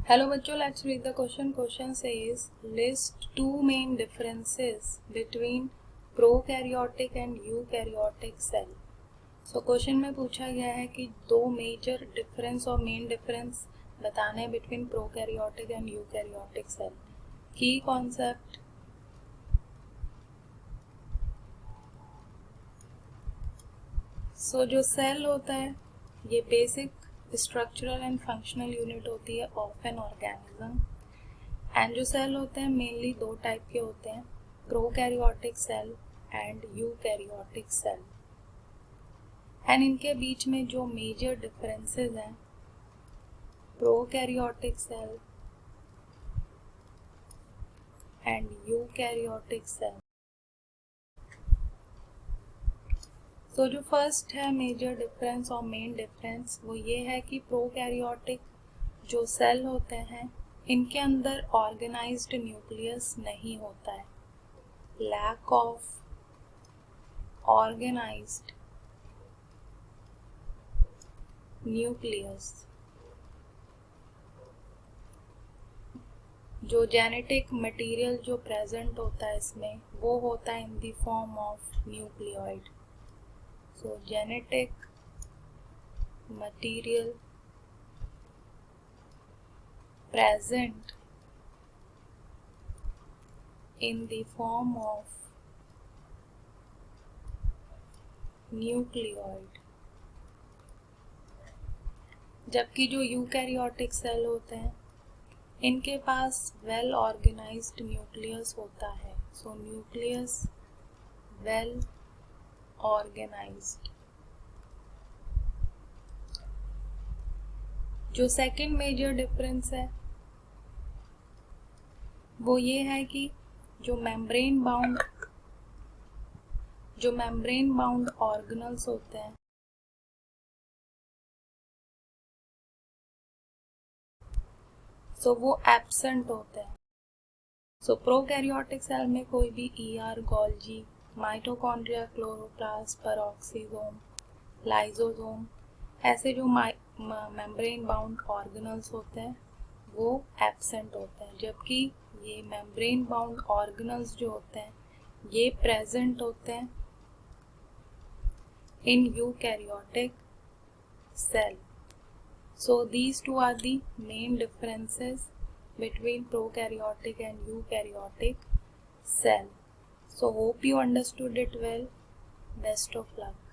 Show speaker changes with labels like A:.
A: Hello बच्चों, let's read the question. Question says list two main differences between prokaryotic and eukaryotic cell. So question में पूछा गया है कि दो मेजर डिफरेंस और मेन डिफरेंस बताने हैं between prokaryotic and eukaryotic cell. की कॉन्सेप्ट. सो जो सेल होता है ये basic structural and functional unit होती है ऑफ एन ऑर्गेनिज्म. एंड जो सेल होते हैं मेनली दो टाइप के होते हैं, prokaryotic cell and eukaryotic cell. And इनके बीच में जो मेजर डिफरेंसेस हैं, prokaryotic cell and eukaryotic cell. तो जो फर्स्ट है मेजर डिफरेंस और मेन डिफरेंस वो ये है कि प्रोकैरियोटिक जो सेल होते हैं इनके अंदर ऑर्गेनाइज्ड न्यूक्लियस नहीं होता है. Lack of organised nucleus. जो जेनेटिक मटेरियल जो प्रेजेंट होता है इसमें वो होता है in the form of nucleoid. So genetic material present in the form of nucleoid. जबकि जो यूकैरियोटिक सेल होते हैं इनके पास वेल ऑर्गेनाइज्ड न्यूक्लियस होता है. So nucleus well organised. जो सेकंड मेजर डिफरेंस है वो ये है कि जो मेम्ब्रेन बाउंड ऑर्गेनल्स होते हैं सो वो एब्सेंट होते हैं. सो प्रोकैरियोटिक सेल में कोई भी ER, Golgi, mitochondria, chloroplast, peroxisome, lysosome ऐसे जो मेम्ब्रेन बाउंड ऑर्गेनल्स होते हैं वो एब्सेंट होते हैं. जबकि ये मेम्ब्रेन बाउंड ऑर्गेनल्स जो होते हैं ये प्रेजेंट होते हैं in eukaryotic cell. So these two are the main differences between prokaryotic and eukaryotic cell. So hope you understood it well. Best of luck.